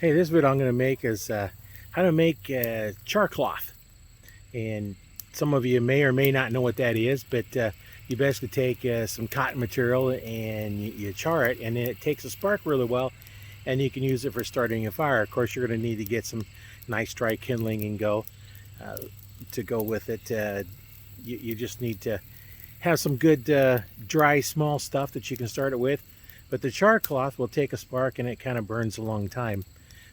Hey, this video I'm going to make is how to make char cloth. And some of you may or may not know what that is, but you basically take some cotton material and you char it, and then it takes a spark really well, and you can use it for starting a fire. Of course, you're going to need to get some nice dry kindling and to go with it. You just need to have some good dry small stuff that you can start it with. But the char cloth will take a spark and it kind of burns a long time.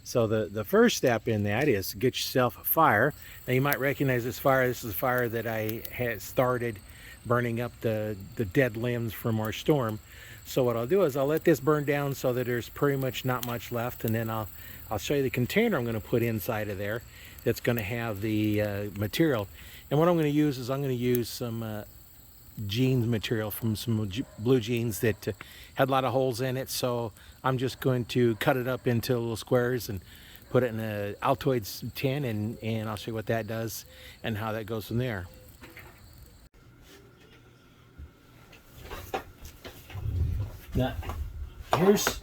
So the first step in that is to get yourself a fire. Now you might recognize this fire. This is a fire that I had started burning up the dead limbs from our storm. So what I'll do is I'll let this burn down so that there's pretty much not much left, and then I'll show you the container I'm going to put inside of there that's going to have the material. And what I'm going to use is I'm going to use some jeans material from some blue jeans that had a lot of holes in it. So I'm just going to cut it up into little squares and put it in a Altoids tin, and I'll show you what that does and how that goes from there. Now, here's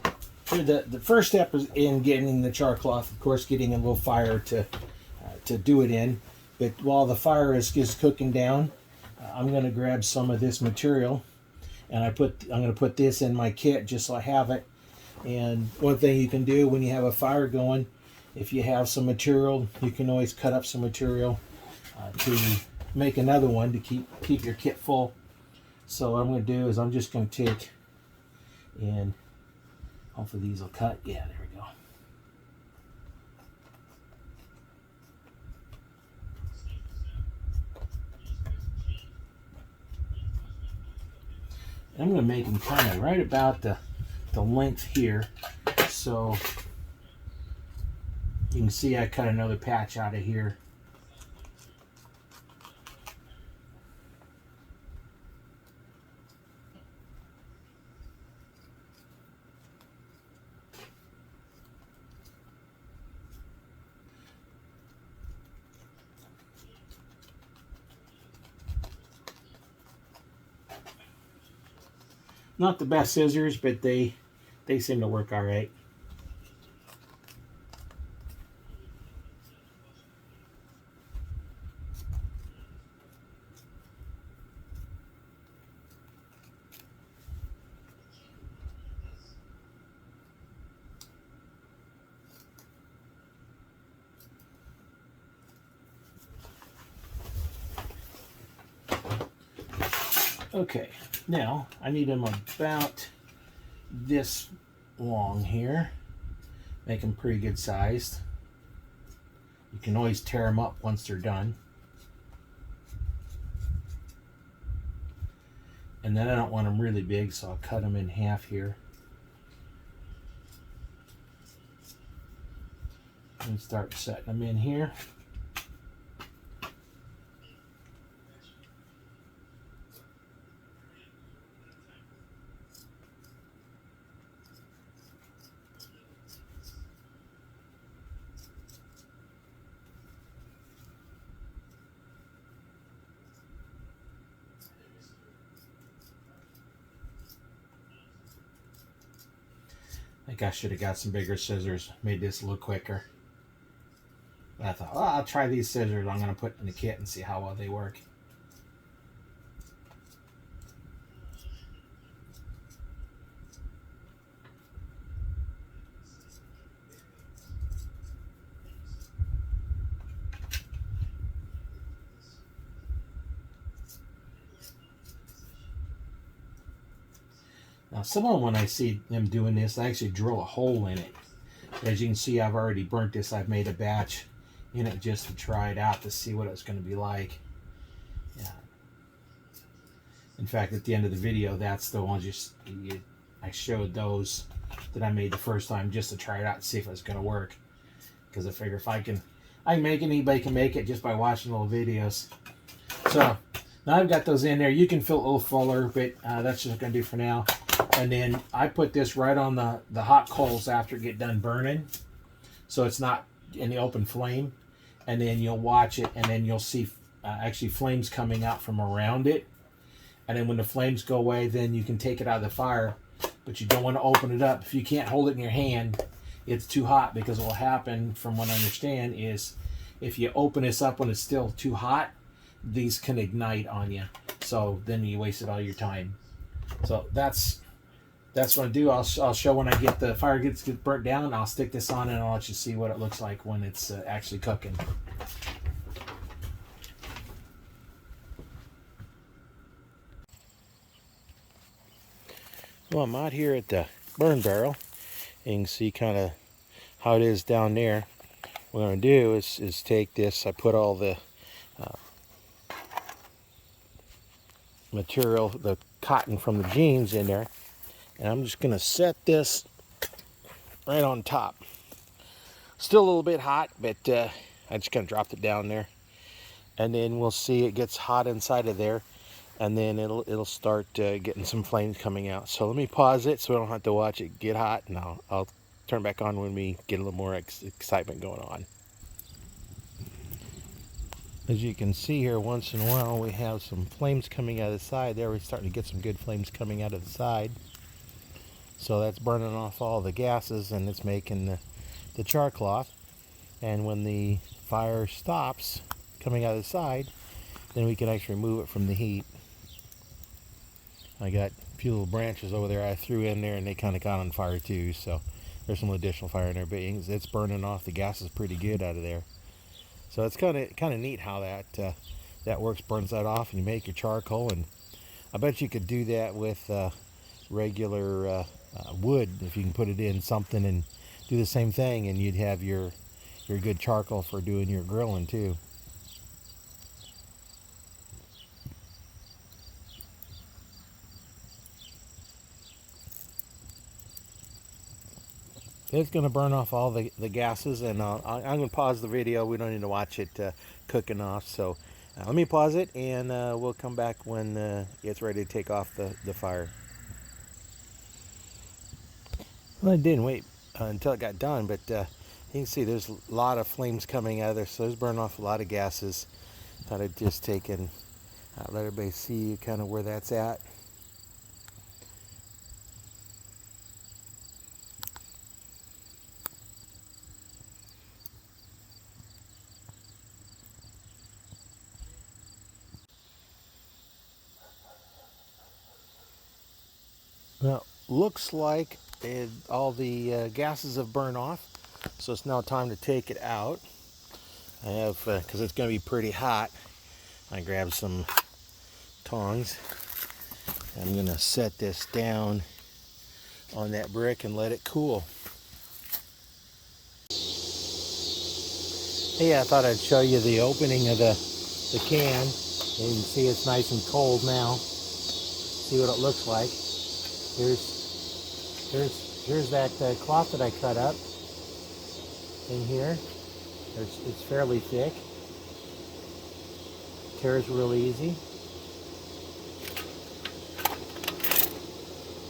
the first step is in getting the char cloth. Of course, getting a little fire to do it in. But while the fire is cooking down, I'm going to grab some of this material, and I'm going to put this in my kit just so I have it. And one thing you can do when you have a fire going, if you have some material, you can always cut up some material to make another one to keep your kit full. So what I'm going to do is I'm just going to take, and hopefully these will cut. Yeah, there we go. I'm going to make them kind of right about the length here, so you can see I cut another patch out of here. Not the best scissors, but they seem to work all right. Okay, now I need them about this long here. Make them pretty good sized. You can always tear them up once they're done. And then I don't want them really big, so I'll cut them in half here. And start setting them in here. I think I should have got some bigger scissors, made this a little quicker. But I thought, well, I'll try these scissors I'm going to put in the kit and see how well they work. Now, some of them, when I see them doing this, I actually drill a hole in it. As you can see, I've already burnt this. I've made a batch in it just to try it out to see what it's going to be like. Yeah. In fact, at the end of the video, that's the ones I showed those that I made the first time just to try it out and see if it's going to work. Because I figure if I can make it, anybody can make it just by watching little videos. So now I've got those in there. You can fill it a little fuller, but that's just going to do for now. And then I put this right on the hot coals after it get done burning, so it's not in the open flame. And then you'll watch it, and then you'll see actually flames coming out from around it. And then when the flames go away, then you can take it out of the fire. But you don't want to open it up. If you can't hold it in your hand, it's too hot, because what will happen, from what I understand, is if you open this up when it's still too hot, these can ignite on you. So then you wasted all your time. So that's what I do. I'll show when I get the fire gets burnt down. I'll stick this on and I'll let you see what it looks like when it's actually cooking. Well, I'm out here at the burn barrel, and you can see kind of how it is down there. What I'm going to do is take this. I put all the material, the cotton from the jeans in there, and I'm just going to set this right on top. Still a little bit hot, but I just kind of dropped it down there, and then we'll see it gets hot inside of there, and then it'll start getting some flames coming out. So let me pause it so we don't have to watch it get hot, and I'll turn back on when we get a little more excitement going on. As you can see here, once in a while we have some flames coming out of the side. There we're starting to get some good flames coming out of the side. So that's burning off all the gases, and it's making the char cloth. And when the fire stops coming out of the side, then we can actually remove it from the heat. I got a few little branches over there I threw in there, and they kind of got on fire too. So there's some additional fire in there, but it's burning off the gases pretty good out of there. So it's kind of neat how that works. Burns that off, and you make your charcoal. And I bet you could do that with regular wood, if you can put it in something and do the same thing, and you'd have your good charcoal for doing your grilling too. It's going to burn off all the gases, and I'm going to pause the video. We don't need to watch it cooking off. So let me pause it, and we'll come back when it's ready to take off the fire. Well, I didn't wait until it got done, but you can see there's a lot of flames coming out of there, so there's burning off a lot of gases. Thought I'd just take and let everybody see kind of where that's at. Well, looks like all the gases have burned off, so it's now time to take it out. I have, because it's going to be pretty hot, I grabbed some tongs. I'm going to set this down on that brick and let it cool. Hey, I thought I'd show you the opening of the can. And you can see it's nice and cold now. See what it looks like. Here's that cloth that I cut up in here. It's fairly thick. Tears real easy.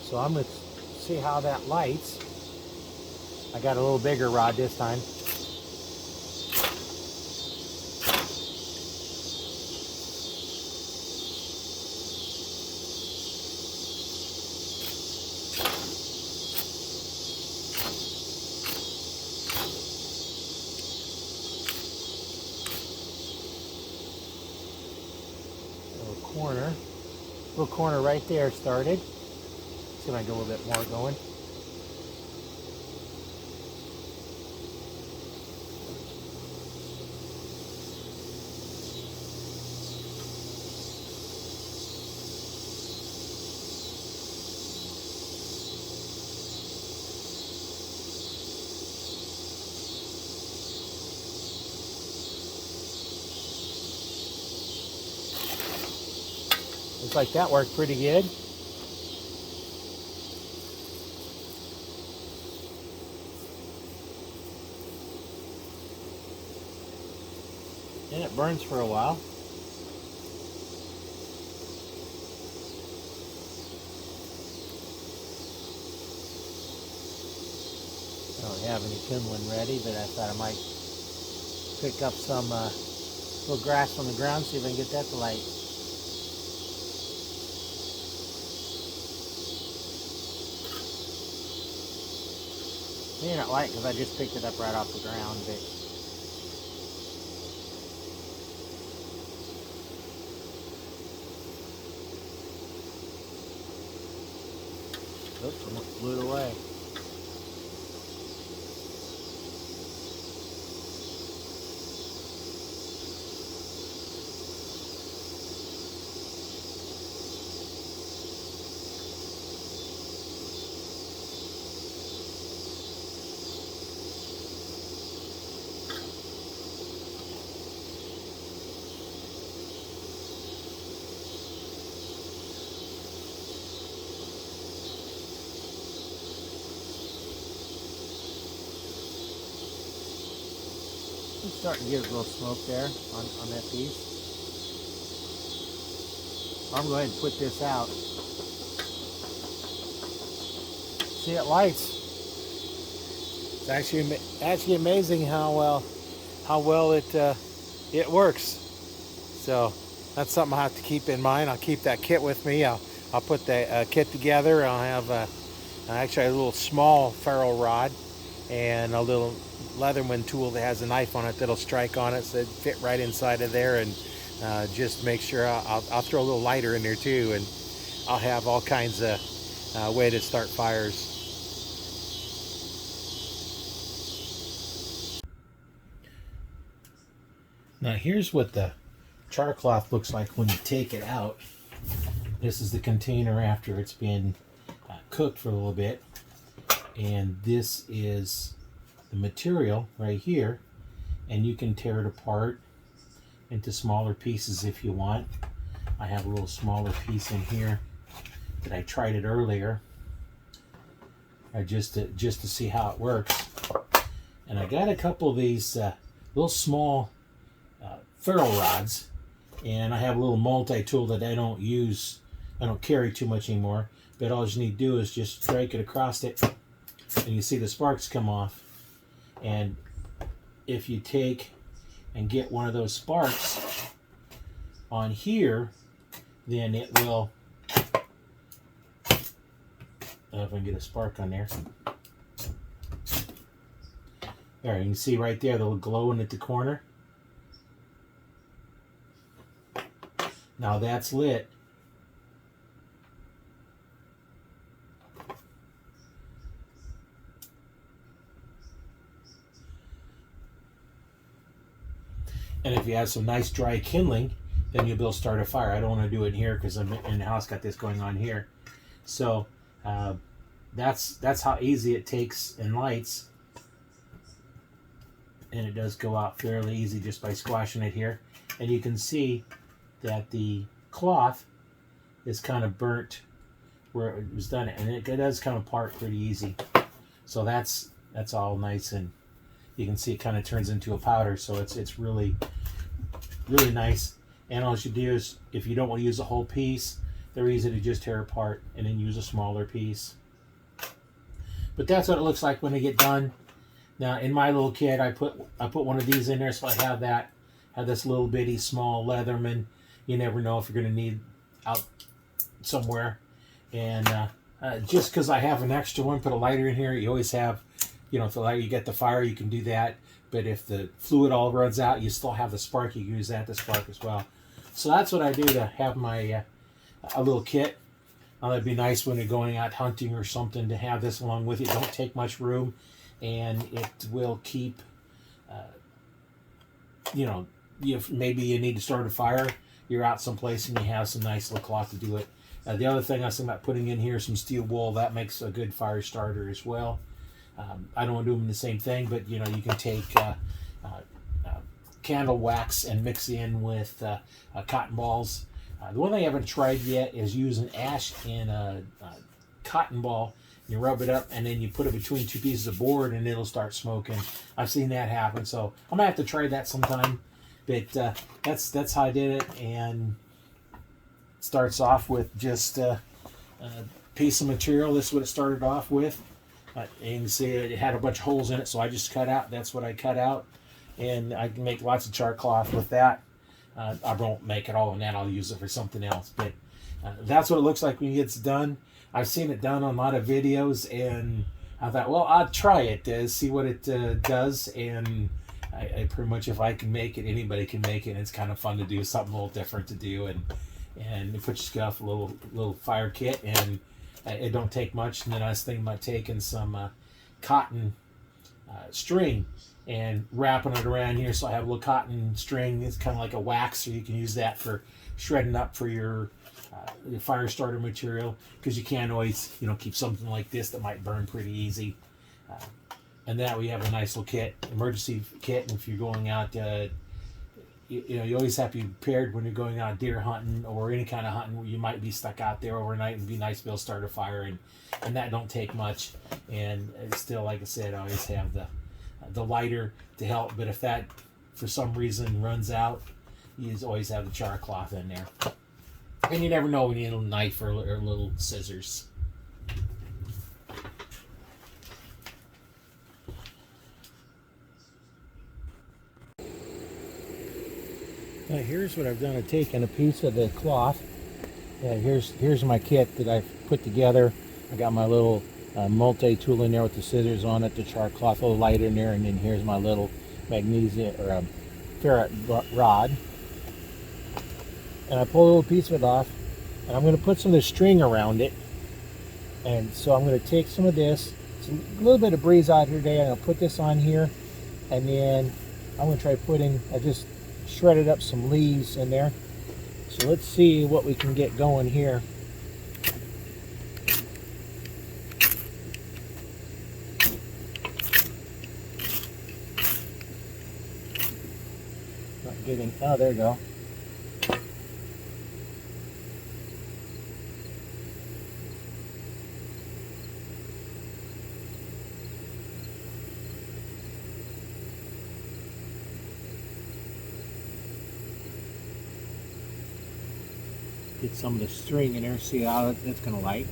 So I'm going to see how that lights. I got a little bigger rod this time. Little corner right there started. See if I can get a little bit more going. Looks like that worked pretty good. And it burns for a while. I don't have any kindlin ready, but I thought I might pick up some little grass from the ground, see if I can get that to light. Maybe not light because I just picked it up right off the ground, but oops, almost blew it away. It's starting to get a little smoke there on that piece. I'm going to go ahead and put this out. See, it lights. It's actually amazing how well it works. So that's something I have to keep in mind. I'll keep that kit with me. I'll put the kit together. I'll have actually a little small ferrule rod and a little Leatherman tool that has a knife on it that'll strike on it, so it fit right inside of there. And just make sure I'll throw a little lighter in there too, and I'll have all kinds of way to start fires. Now here's what the char cloth looks like when you take it out. This is the container after it's been cooked for a little bit, and this is the material right here, and you can tear it apart into smaller pieces if you want. I have a little smaller piece in here that I tried it earlier just to see how it works, and I got a couple of these little small ferrule rods, and I have a little multi-tool that I don't carry too much anymore, but all you need to do is just strike it across it and you see the sparks come off. And if you take and get one of those sparks on here, then it will, if I can get a spark on there. There, you can see right there the little glowing at the corner. Now that's lit. And if you have some nice dry kindling, then you'll be able to start a fire. I don't want to do it here because I'm in the house, got this going on here. So that's how easy it takes and lights. And it does go out fairly easy just by squashing it here. And you can see that the cloth is kind of burnt where it was done, and it does come apart pretty easy. So that's all nice, and you can see it kind of turns into a powder. So it's really nice. And all you do is, if you don't want to use the whole piece, they're easy to just tear apart and then use a smaller piece. But that's what it looks like when they get done. Now in my little kit, I put one of these in there, so I have this little bitty small Leatherman. You never know if you're going to need out somewhere. And just because I have an extra one, put a lighter in here. You always have, if the lighter, you get the fire, you can do that. But if the fluid all runs out, you still have the spark. You can use that to spark as well. So that's what I do to have my a little kit. It'd be nice when you're going out hunting or something to have this along with you. Don't take much room, and it will keep, maybe you need to start a fire. You're out someplace and you have some nice little cloth to do it. The other thing I was thinking about putting in here, some steel wool. That makes a good fire starter as well. I don't want to do them the same thing, but you can take candle wax and mix in with cotton balls. The one thing I haven't tried yet is using ash in a cotton ball. You rub it up and then you put it between two pieces of board and it'll start smoking. I've seen that happen, so I'm gonna have to try that sometime. But that's how I did it, and it starts off with just a piece of material. This is what it started off with. And you can see it had a bunch of holes in it, so I just cut out. That's what I cut out, and I can make lots of char cloth with that. I won't make it all in that. I'll use it for something else. But that's what it looks like when it gets done. I've seen it done on a lot of videos, and I thought, well, I'll try it, see what it does, and I pretty much, if I can make it, anybody can make it. And it's kind of fun to do something a little different to do, and you put your stuff, a little fire kit, and it don't take much. And then I was thinking about taking some cotton string and wrapping it around here, so I have a little cotton string. It's kind of like a wax, so you can use that for shredding up for your fire starter material, because you can't always, keep something like this that might burn pretty easy. And that we have a nice little kit, emergency kit. And if you're going out, you always have to be prepared when you're going out deer hunting or any kind of hunting where you might be stuck out there overnight, and it'd be nice to be able to start a fire, and that don't take much. And still, like I said, I always have the lighter to help. But if that for some reason runs out, you always have the char cloth in there. And you never know when you need a little knife or little scissors. Now here's what I've done. I've taken a piece of the cloth. Here's my kit that I've put together. I got my little multi-tool in there with the scissors on it, the char cloth, a little light in there, and then here's my little magnesium or ferrite rod. And I pull a little piece of it off, and I'm going to put some of the string around it. And so I'm going to take some of this. It's a little bit of breeze out here today. I'm going to put this on here, and then I'm going to try putting, I just shredded up some leaves in there. So let's see what we can get going here. Not getting, oh, there we go. Get some of the string in there, see how that's going to light.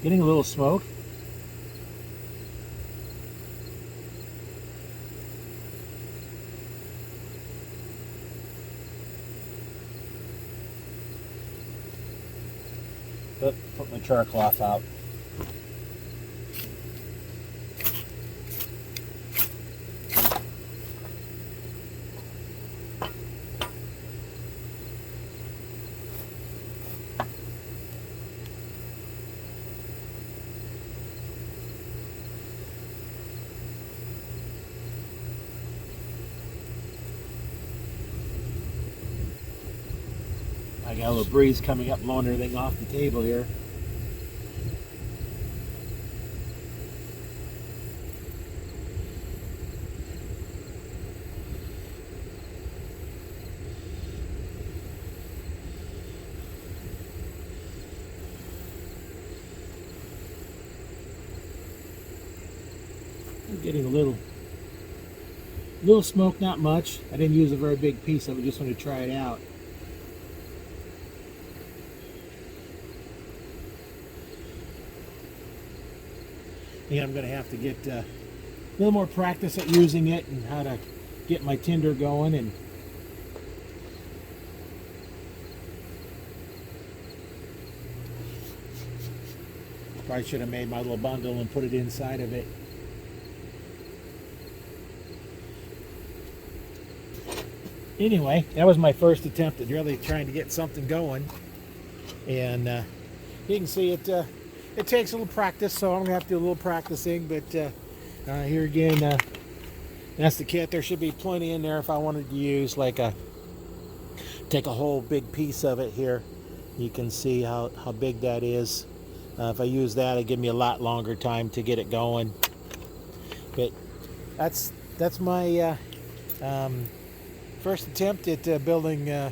Getting a little smoke. Put my char cloth out. I got a little breeze coming up, blowing everything off the table here. I'm getting a little smoke, not much. I didn't use a very big piece of it, just wanted to try it out. Yeah, I'm going to have to get a little more practice at using it and how to get my tinder going. And probably should have made my little bundle and put it inside of it. Anyway, that was my first attempt at really trying to get something going. And you can see it takes a little practice, so I'm going to have to do a little practicing. But here again, that's the kit. There should be plenty in there if I wanted to use take a whole big piece of it here. You can see how big that is. If I use that, it'd give me a lot longer time to get it going. But that's my first attempt at building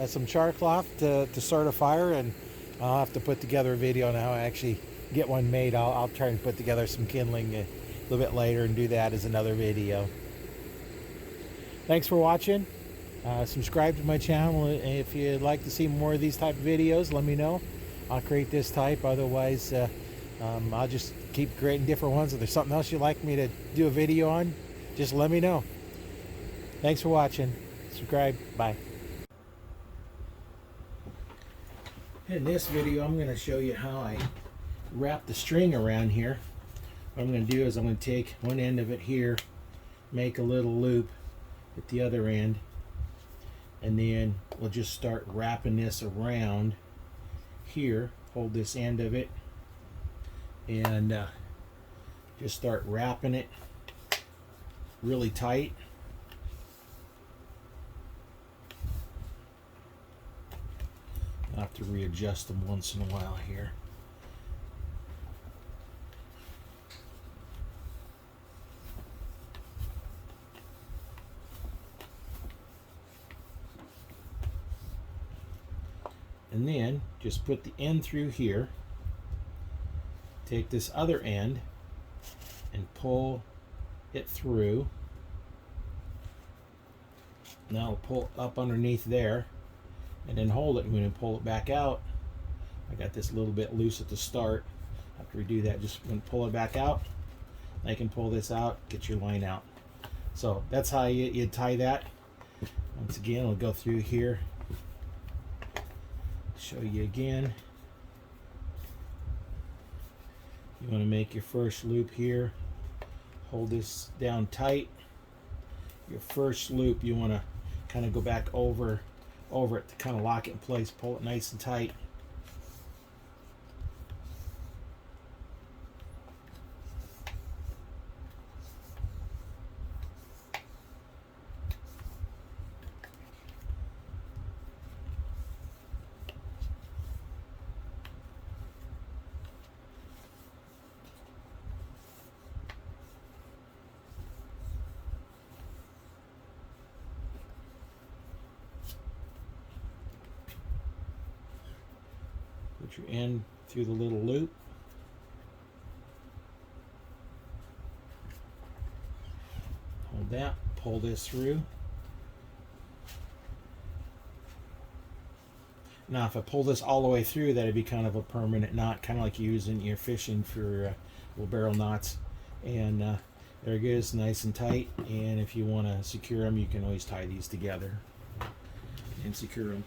some char cloth to start a fire. And I'll have to put together a video on how I actually get one made. I'll try and put together some kindling a little bit later and do that as another video. Thanks for watching. Subscribe to my channel. If you'd like to see more of these type of videos, let me know. I'll create this type. Otherwise, I'll just keep creating different ones. If there's something else you'd like me to do a video on, just let me know. Thanks for watching. Subscribe. Bye. In this video, I'm going to show you how I wrap the string around here. What I'm going to do is I'm going to take one end of it here, make a little loop at the other end, and then we'll just start wrapping this around here. Hold this end of it and just start wrapping it really tight. I'll have to readjust them once in a while here. And then just put the end through here. Take this other end and pull it through. Now pull up underneath there and then hold it. And when you pull it back out, I got this a little bit loose at the start. I have to redo that. Just when pull it back out, I can pull this out, get your line out. So that's how you tie that. Once again, we'll go through here. Show you again. You want to make your first loop here. Hold this down tight. Your first loop, you want to kind of go back over it to kind of lock it in place. Pull it nice and tight. Put your end through the little loop. Hold that, pull this through. Now if I pull this all the way through, that'd be kind of a permanent knot, kind of like using your fishing for little barrel knots. And there it goes, nice and tight. And if you want to secure them, you can always tie these together and secure them.